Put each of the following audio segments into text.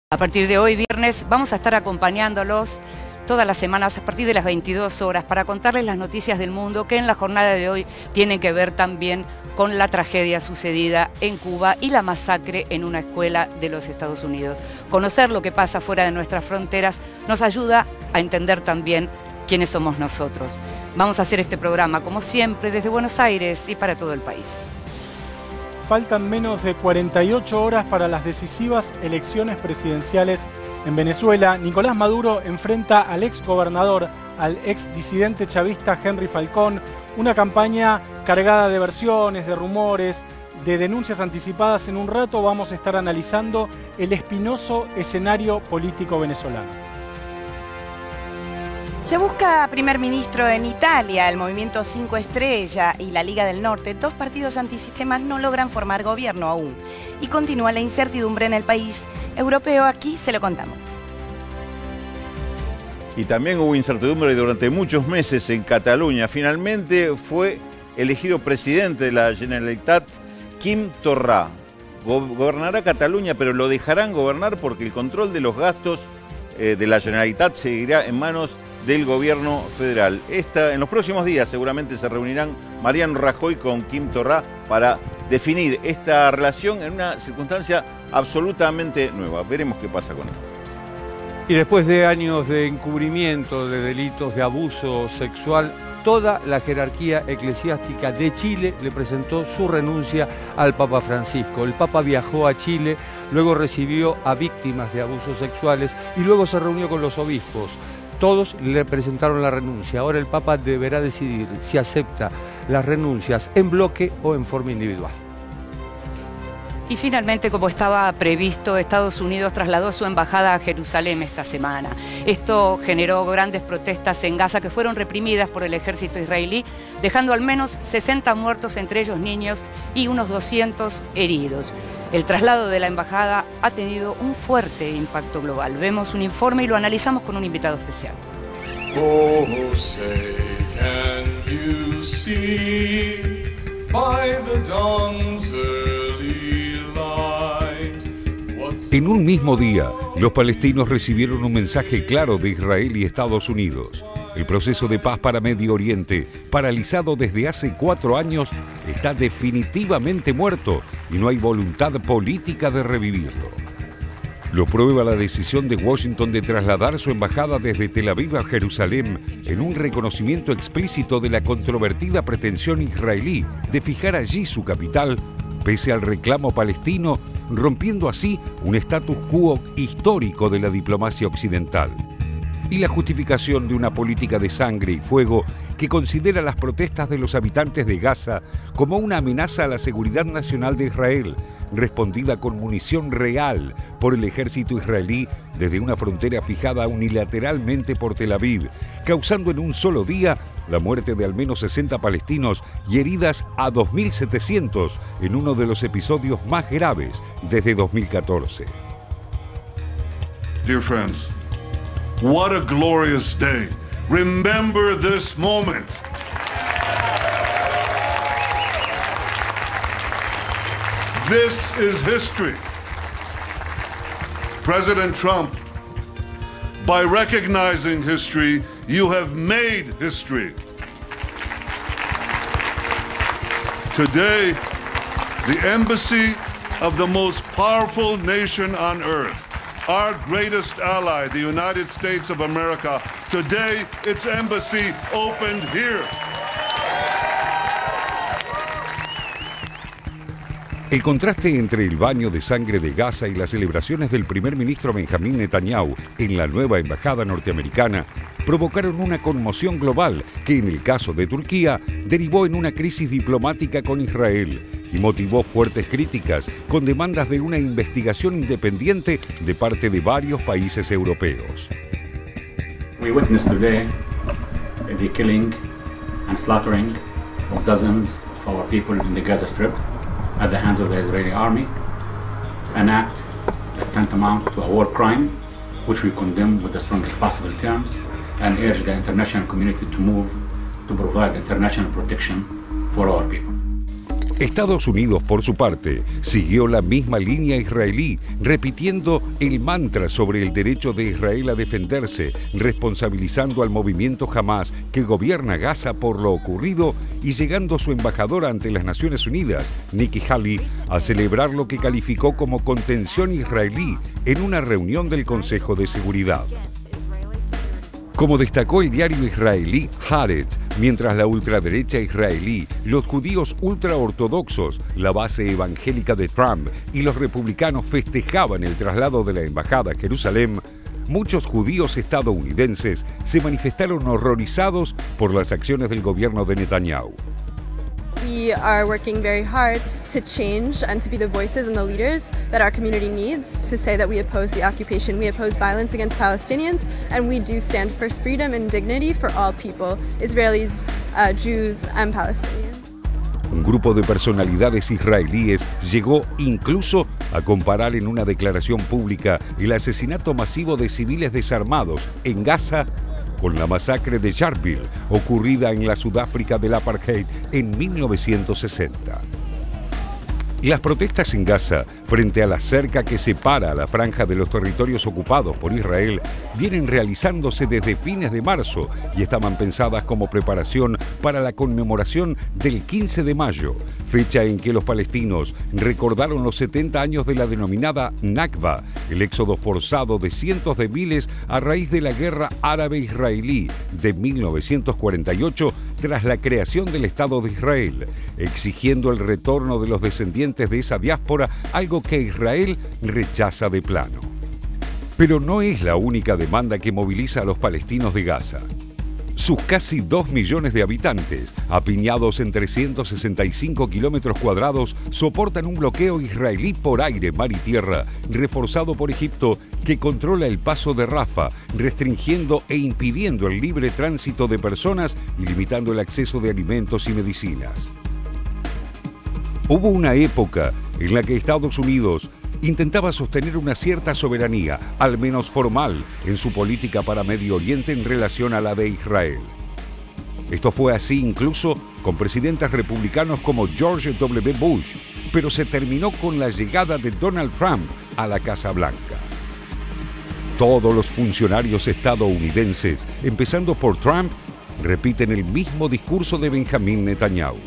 A partir de hoy, viernes, vamos a estar acompañándolos todas las semanas a partir de las 22 horas para contarles las noticias del mundo que en la jornada de hoy tienen que ver también con la tragedia sucedida en Cuba y la masacre en una escuela de los Estados Unidos. Conocer lo que pasa fuera de nuestras fronteras nos ayuda a entender también quiénes somos nosotros. Vamos a hacer este programa, como siempre, desde Buenos Aires y para todo el país. Faltan menos de 48 horas para las decisivas elecciones presidenciales en Venezuela. Nicolás Maduro enfrenta al ex gobernador, al ex disidente chavista Henry Falcón. Una campaña cargada de versiones, de rumores, de denuncias anticipadas. En un rato vamos a estar analizando el espinoso escenario político venezolano. Se busca primer ministro en Italia. El Movimiento 5 Estrella y la Liga del Norte, dos partidos antisistemas, no logran formar gobierno aún. Y continúa la incertidumbre en el país europeo. Aquí se lo contamos. Y también hubo incertidumbre durante muchos meses en Cataluña. Finalmente fue elegido presidente de la Generalitat Quim Torra. Gobernará Cataluña, pero lo dejarán gobernar porque el control de los gastos de la Generalitat seguirá en manos del gobierno federal. En los próximos días seguramente se reunirán Mariano Rajoy con Quim Torra para definir esta relación en una circunstancia absolutamente nueva. Veremos qué pasa con esto. Y después de años de encubrimiento de delitos de abuso sexual, toda la jerarquía eclesiástica de Chile le presentó su renuncia al Papa Francisco. El Papa viajó a Chile, luego recibió a víctimas de abusos sexuales y luego se reunió con los obispos. Todos le presentaron la renuncia. Ahora el Papa deberá decidir si acepta las renuncias en bloque o en forma individual. Y finalmente, como estaba previsto, Estados Unidos trasladó su embajada a Jerusalén esta semana. Esto generó grandes protestas en Gaza que fueron reprimidas por el ejército israelí, dejando al menos 60 muertos, entre ellos niños, y unos 200 heridos. El traslado de la embajada ha tenido un fuerte impacto global. Vemos un informe y lo analizamos con un invitado especial. Oh, say, can you see by the dawn's early light? En un mismo día, los palestinos recibieron un mensaje claro de Israel y Estados Unidos. El proceso de paz para Medio Oriente, paralizado desde hace 4 años, está definitivamente muerto y no hay voluntad política de revivirlo. Lo prueba la decisión de Washington de trasladar su embajada desde Tel Aviv a Jerusalén en un reconocimiento explícito de la controvertida pretensión israelí de fijar allí su capital, pese al reclamo palestino, rompiendo así un status quo histórico de la diplomacia occidental. Y la justificación de una política de sangre y fuego que considera las protestas de los habitantes de Gaza como una amenaza a la seguridad nacional de Israel, respondida con munición real por el ejército israelí desde una frontera fijada unilateralmente por Tel Aviv, causando en un solo día la muerte de al menos 60 palestinos y heridas a 2.700 en uno de los episodios más graves desde 2014. Dear friends, what a glorious day. Remember this moment. This is history. President Trump, by recognizing history, you have made history. Today, the embassy of the most powerful nation on earth, our greatest ally, the United States of America, today its embassy opened here. El contraste entre el baño de sangre de Gaza y las celebraciones del primer ministro Benjamín Netanyahu en la nueva embajada norteamericana provocaron una conmoción global que, en el caso de Turquía, derivó en una crisis diplomática con Israel y motivó fuertes críticas con demandas de una investigación independiente de parte de varios países europeos. We witnessed today the killing and slaughtering of dozens of our people in the Gaza Strip at the hands of the Israeli army, an act that tantamount to a war crime, which we condemn with the strongest possible terms and urge the international community to move to provide international protection for our people. Estados Unidos, por su parte, siguió la misma línea israelí, repitiendo el mantra sobre el derecho de Israel a defenderse, responsabilizando al movimiento Hamás que gobierna Gaza por lo ocurrido y llegando su embajadora ante las Naciones Unidas, Nikki Haley, a celebrar lo que calificó como contención israelí en una reunión del Consejo de Seguridad. Como destacó el diario israelí Haaretz, mientras la ultraderecha israelí, los judíos ultraortodoxos, la base evangélica de Trump y los republicanos festejaban el traslado de la embajada a Jerusalén, muchos judíos estadounidenses se manifestaron horrorizados por las acciones del gobierno de Netanyahu. We are working very hard to change and to be the voices and the leaders that our community needs to say that we oppose the occupation, we oppose violence against Palestinians, and we do stand for freedom and dignity for all people, Israelis, Jews, and Palestinians. Un grupo de personalidades israelíes llegó incluso a comparar en una declaración pública el asesinato masivo de civiles desarmados en Gaza con la masacre de Sharpeville, ocurrida en la Sudáfrica del Apartheid en 1960. Las protestas en Gaza, frente a la cerca que separa a la franja de los territorios ocupados por Israel, vienen realizándose desde fines de marzo y estaban pensadas como preparación para la conmemoración del 15 de mayo, fecha en que los palestinos recordaron los 70 años de la denominada Nakba, el éxodo forzado de cientos de miles a raíz de la guerra árabe-israelí de 1948 tras la creación del Estado de Israel, exigiendo el retorno de los descendientes de esa diáspora, algo que Israel rechaza de plano. Pero no es la única demanda que moviliza a los palestinos de Gaza. Sus casi 2 millones de habitantes, apiñados en 365 kilómetros cuadrados, soportan un bloqueo israelí por aire, mar y tierra, reforzado por Egipto, que controla el paso de Rafah, restringiendo e impidiendo el libre tránsito de personas y limitando el acceso de alimentos y medicinas. Hubo una época en la que Estados Unidos intentaba sostener una cierta soberanía, al menos formal, en su política para Medio Oriente en relación a la de Israel. Esto fue así incluso con presidentes republicanos como George W. Bush, pero se terminó con la llegada de Donald Trump a la Casa Blanca. Todos los funcionarios estadounidenses, empezando por Trump, repiten el mismo discurso de Benjamín Netanyahu.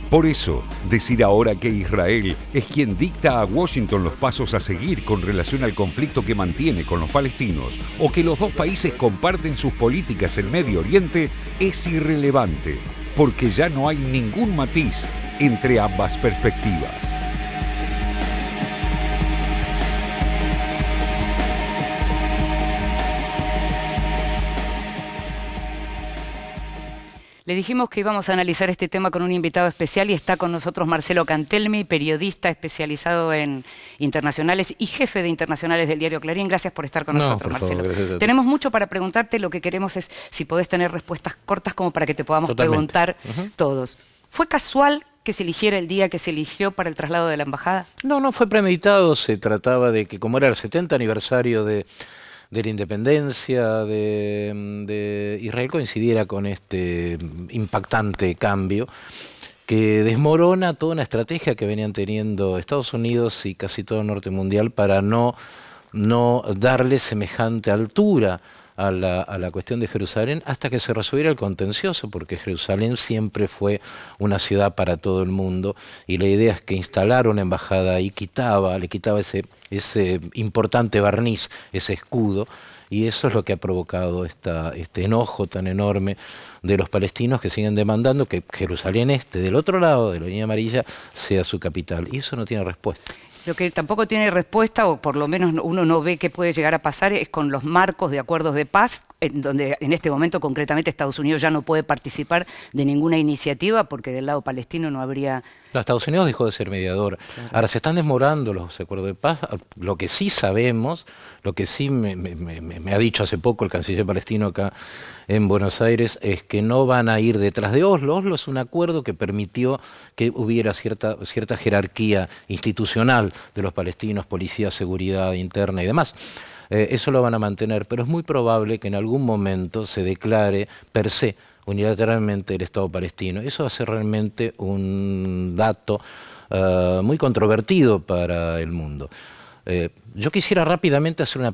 Por eso, decir ahora que Israel es quien dicta a Washington los pasos a seguir con relación al conflicto que mantiene con los palestinos, o que los dos países comparten sus políticas en Medio Oriente, es irrelevante, porque ya no hay ningún matiz entre ambas perspectivas. Le dijimos que íbamos a analizar este tema con un invitado especial y está con nosotros Marcelo Cantelmi, periodista especializado en internacionales y jefe de internacionales del diario Clarín. Gracias por estar con nosotros, Marcelo. Tenemos mucho para preguntarte, lo que queremos es si podés tener respuestas cortas como para que te podamos preguntar todos. ¿Fue casual que se eligiera el día que se eligió para el traslado de la embajada? No, no fue premeditado. Se trataba de que, como era el 70 aniversario de la independencia de Israel, coincidiera con este impactante cambio que desmorona toda una estrategia que venían teniendo Estados Unidos y casi todo el norte mundial para no darle semejante altura a la cuestión de Jerusalén hasta que se resolviera el contencioso, porque Jerusalén siempre fue una ciudad para todo el mundo y la idea es que instalar una embajada ahí le quitaba ese importante barniz, ese escudo, y eso es lo que ha provocado este enojo tan enorme de los palestinos que siguen demandando que Jerusalén del otro lado de la línea amarilla, sea su capital, y eso no tiene respuesta. Lo que tampoco tiene respuesta, o por lo menos uno no ve qué puede llegar a pasar, es con los marcos de acuerdos de paz, en donde en este momento concretamente Estados Unidos ya no puede participar de ninguna iniciativa porque del lado palestino no habría... No, Estados Unidos dejó de ser mediador. Claro. Ahora se están desmorando los acuerdos de paz. Lo que sí sabemos, lo que sí me ha dicho hace poco el canciller palestino acá en Buenos Aires, es que no van a ir detrás de Oslo. Oslo es un acuerdo que permitió que hubiera cierta jerarquía institucional de los palestinos, policía, seguridad interna y demás. Eso lo van a mantener, pero es muy probable que en algún momento se declare per se unilateralmente el Estado palestino. Eso va a ser realmente un dato muy controvertido para el mundo. Yo quisiera rápidamente hacer un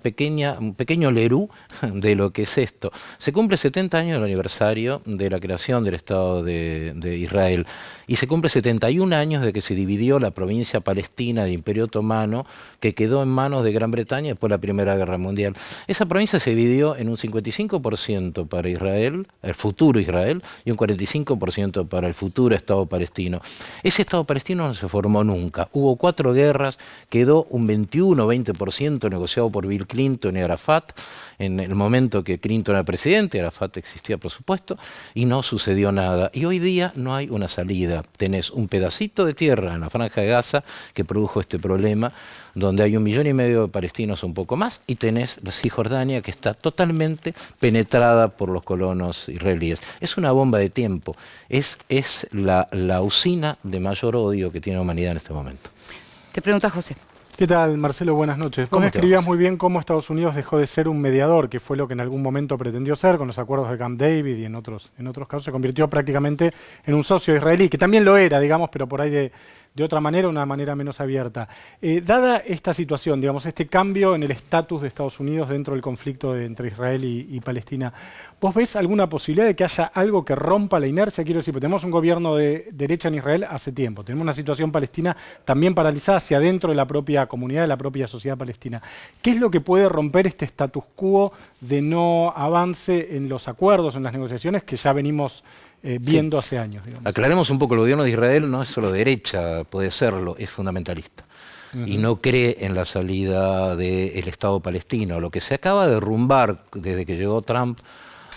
pequeño lerú de lo que es esto. Se cumple 70 años del aniversario de la creación del Estado de Israel y se cumple 71 años de que se dividió la provincia palestina del Imperio Otomano, que quedó en manos de Gran Bretaña después de la Primera Guerra Mundial. Esa provincia se dividió en un 55% para Israel, el futuro Israel, y un 45% para el futuro Estado palestino. Ese Estado palestino no se formó nunca. Hubo 4 guerras, quedó un 21-20% negociado por Bill Clinton y Arafat en el momento que Clinton era presidente. Arafat existía, por supuesto, y no sucedió nada. Y hoy día no hay una salida. Tenés un pedacito de tierra en la Franja de Gaza que produjo este problema, donde hay 1,5 millones de palestinos, un poco más, y tenés la Cisjordania, que está totalmente penetrada por los colonos israelíes. Es una bomba de tiempo. Es la usina de mayor odio que tiene la humanidad en este momento. Te pregunta José. ¿Qué tal, Marcelo? Buenas noches. Vos describías muy bien cómo Estados Unidos dejó de ser un mediador, que fue lo que en algún momento pretendió ser con los acuerdos de Camp David y en otros casos se convirtió prácticamente en un socio israelí, que también lo era, digamos, pero por ahí de otra manera, una manera menos abierta. Dada esta situación, digamos, este cambio en el estatus de Estados Unidos dentro del conflicto entre Israel y Palestina, ¿vos ves alguna posibilidad de que haya algo que rompa la inercia? Quiero decir, porque tenemos un gobierno de derecha en Israel hace tiempo, tenemos una situación palestina también paralizada hacia adentro de la propia comunidad, de la propia sociedad palestina. ¿Qué es lo que puede romper este status quo de no avance en los acuerdos, en las negociaciones que ya venimos viendo hace años? Digamos. Aclaremos un poco, el gobierno de Israel no es solo derecha, puede serlo, es fundamentalista. Y no cree en la salida del Estado palestino. Lo que se acaba de derrumbar desde que llegó Trump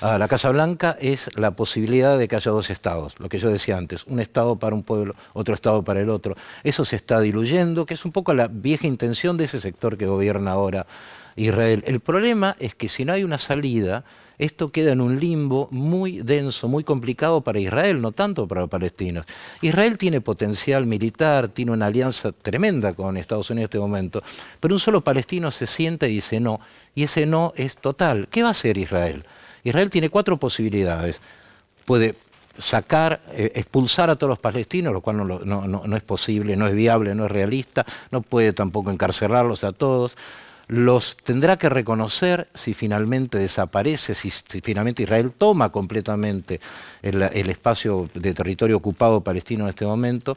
a la Casa Blanca es la posibilidad de que haya 2 estados, lo que yo decía antes, un estado para un pueblo, otro estado para el otro. Eso se está diluyendo, que es un poco la vieja intención de ese sector que gobierna ahora Israel. El problema es que si no hay una salida, esto queda en un limbo muy denso, muy complicado para Israel, no tanto para los palestinos. Israel tiene potencial militar, tiene una alianza tremenda con Estados Unidos en este momento, pero un solo palestino se sienta y dice no, y ese no es total. ¿Qué va a hacer Israel? Israel tiene 4 posibilidades. Puede expulsar a todos los palestinos, lo cual no es posible, no es viable, no es realista, no puede tampoco encarcelarlos a todos. Los tendrá que reconocer si finalmente desaparece, si finalmente Israel toma completamente el espacio de territorio ocupado palestino en este momento.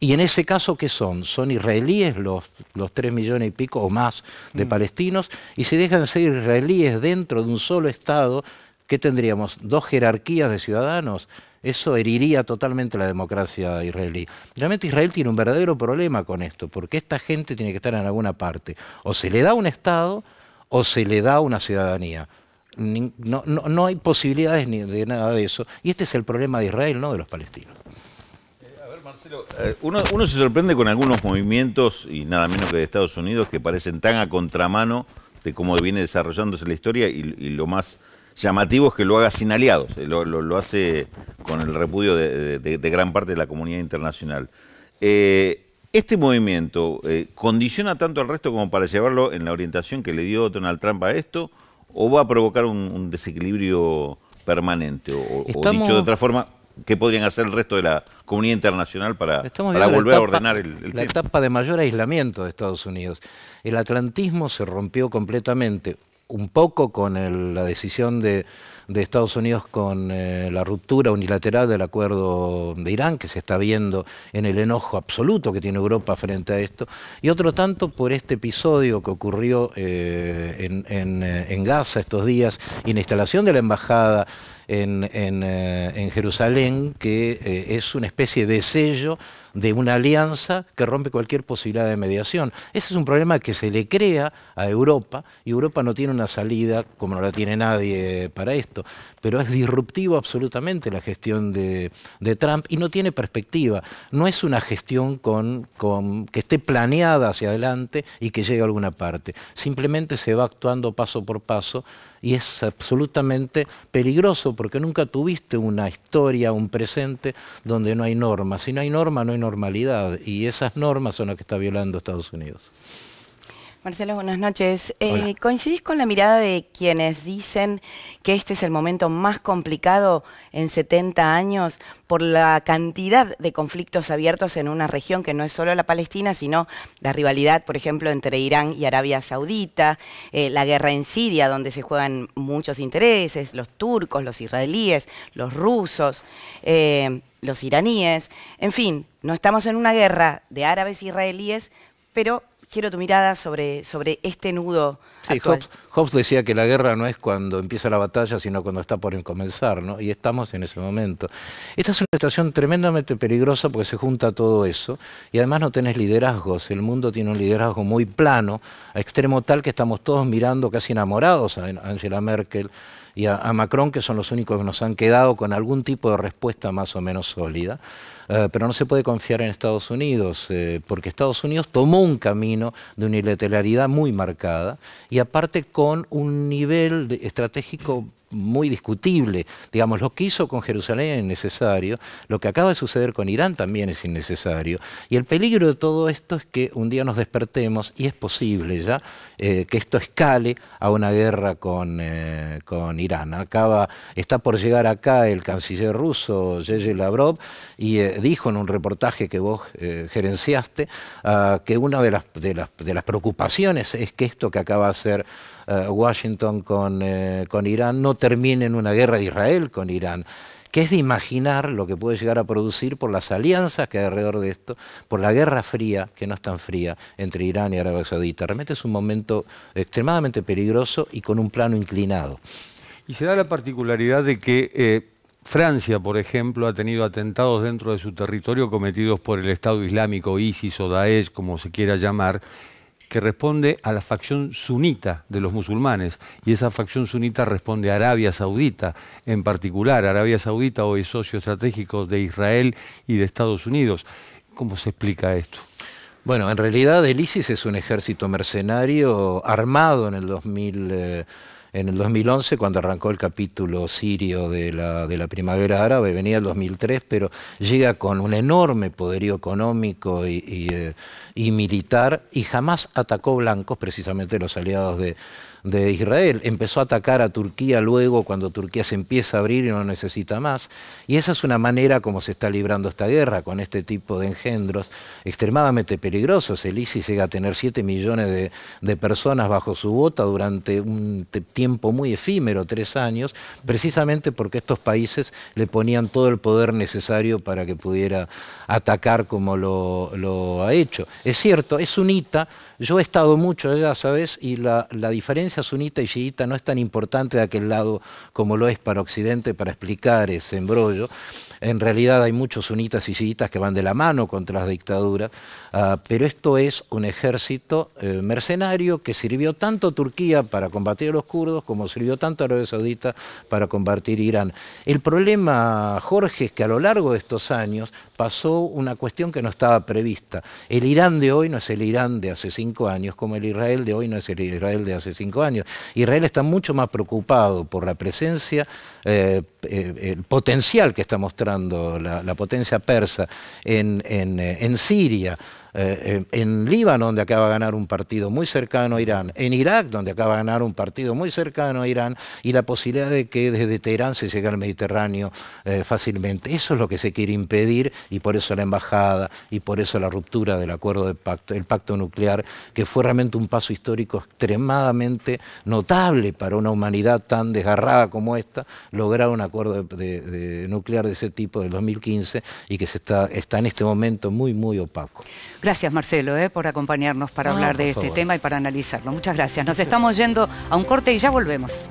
Y en ese caso, ¿qué son? Son israelíes los 3 millones y pico o más de palestinos, y si dejan de ser israelíes dentro de un solo Estado, ¿qué tendríamos? 2 jerarquías de ciudadanos. Eso heriría totalmente la democracia israelí. Realmente Israel tiene un verdadero problema con esto, porque esta gente tiene que estar en alguna parte. O se le da un Estado o se le da una ciudadanía. No hay posibilidades ni de nada de eso. Y este es el problema de Israel, no de los palestinos. A ver, Marcelo, uno se sorprende con algunos movimientos, y nada menos que de Estados Unidos, que parecen tan a contramano de cómo viene desarrollándose la historia, y lo más llamativo es que lo haga sin aliados, lo hace con el repudio de gran parte de la comunidad internacional. ¿Este movimiento condiciona tanto al resto como para llevarlo en la orientación que le dio Donald Trump a esto, o va a provocar un desequilibrio permanente? O dicho de otra forma, ¿qué podrían hacer el resto de la comunidad internacional para volver a ordenar el tema? La etapa de mayor aislamiento de Estados Unidos. El atlantismo se rompió completamente, un poco con la decisión de Estados Unidos con la ruptura unilateral del acuerdo de Irán, que se está viendo en el enojo absoluto que tiene Europa frente a esto, y otro tanto por este episodio que ocurrió en Gaza estos días, y la instalación de la embajada en Jerusalén, que es una especie de sello de una alianza que rompe cualquier posibilidad de mediación. Ese es un problema que se le crea a Europa, y Europa no tiene una salida, como no la tiene nadie, para esto, pero es disruptivo absolutamente la gestión de Trump, y no tiene perspectiva. No es una gestión que esté planeada hacia adelante y que llegue a alguna parte. Simplemente se va actuando paso por paso, y es absolutamente peligroso porque nunca tuviste una historia, un presente donde no hay normas. Si no hay norma, no hay normalidad, y esas normas son las que está violando Estados Unidos. Marcelo, buenas noches. ¿Coincidís con la mirada de quienes dicen que este es el momento más complicado en 70 años por la cantidad de conflictos abiertos en una región que no es solo la Palestina, sino la rivalidad, por ejemplo, entre Irán y Arabia Saudita, la guerra en Siria, donde se juegan muchos intereses, los turcos, los israelíes, los rusos, los iraníes? En fin, no estamos en una guerra de árabes e israelíes, pero quiero tu mirada sobre este nudo actual. Hobbes decía que la guerra no es cuando empieza la batalla, sino cuando está por comenzar, ¿no? Y estamos en ese momento. Esta es una situación tremendamente peligrosa porque se junta todo eso y además no tenés liderazgos. El mundo tiene un liderazgo muy plano, a extremo tal que estamos todos mirando casi enamorados a Angela Merkel y a Macron, que son los únicos que nos han quedado con algún tipo de respuesta más o menos sólida. Pero no se puede confiar en Estados Unidos, porque Estados Unidos tomó un camino de unilateralidad muy marcada y aparte con un nivel estratégico muy discutible. Digamos, lo que hizo con Jerusalén es innecesario, lo que acaba de suceder con Irán también es innecesario, y el peligro de todo esto es que un día nos despertemos, y es posible ya, que esto escale a una guerra con Irán. Está por llegar acá el canciller ruso, Sergei Lavrov, y dijo en un reportaje que vos gerenciaste, que una de las preocupaciones es que esto que acaba de hacer Washington con Irán no termine en una guerra de Israel con Irán, que es de imaginar lo que puede llegar a producir por las alianzas que hay alrededor de esto, por la guerra fría, que no es tan fría, entre Irán y Arabia Saudita. Realmente es un momento extremadamente peligroso y con un plano inclinado. Y se da la particularidad de que Francia, por ejemplo, ha tenido atentados dentro de su territorio cometidos por el Estado Islámico, ISIS o Daesh, como se quiera llamar, que responde a la facción sunita de los musulmanes, y esa facción sunita responde a Arabia Saudita en particular. Arabia Saudita hoy es socio estratégico de Israel y de Estados Unidos. ¿Cómo se explica esto? Bueno, en realidad el ISIS es un ejército mercenario armado en el 2011, cuando arrancó el capítulo sirio de la primavera árabe. Venía el 2003, pero llega con un enorme poderío económico y militar, y jamás atacó blancos, precisamente los aliados de Israel. Empezó a atacar a Turquía luego, cuando Turquía se empieza a abrir y no necesita más. Y esa es una manera como se está librando esta guerra, con este tipo de engendros extremadamente peligrosos. El ISIS llega a tener 7 millones de personas bajo su bota durante un tiempo muy efímero, 3 años, precisamente porque estos países le ponían todo el poder necesario para que pudiera atacar como lo ha hecho. Es cierto, es sunita. Yo he estado mucho allá, ¿sabes? Y la diferencia sunita y chiita no es tan importante de aquel lado como lo es para Occidente, para explicar ese embrollo. En realidad hay muchos sunitas y chiitas que van de la mano contra las dictaduras, pero esto es un ejército mercenario que sirvió tanto a Turquía para combatir a los kurdos como sirvió tanto a Arabia Saudita para combatir Irán. El problema, Jorge, es que a lo largo de estos años pasó una cuestión que no estaba prevista. El Irán de hoy no es el Irán de hace 5 años, como el Israel de hoy no es el Israel de hace 5 años. Israel está mucho más preocupado por la presencia, el potencial que está mostrando la potencia persa en Siria, en Líbano, donde acaba de ganar un partido muy cercano a Irán, en Irak, donde acaba de ganar un partido muy cercano a Irán, y la posibilidad de que desde Teherán se llegue al Mediterráneo fácilmente. Eso es lo que se quiere impedir, y por eso la embajada, y por eso la ruptura del acuerdo de pacto, el pacto nuclear, que fue realmente un paso histórico extremadamente notable para una humanidad tan desgarrada como esta, lograr un acuerdo nuclear de ese tipo del 2015, y que está en este momento muy, muy opaco. Gracias, Marcelo, por acompañarnos para hablar de este tema y para analizarlo. Muchas gracias. Nos estamos yendo a un corte y ya volvemos.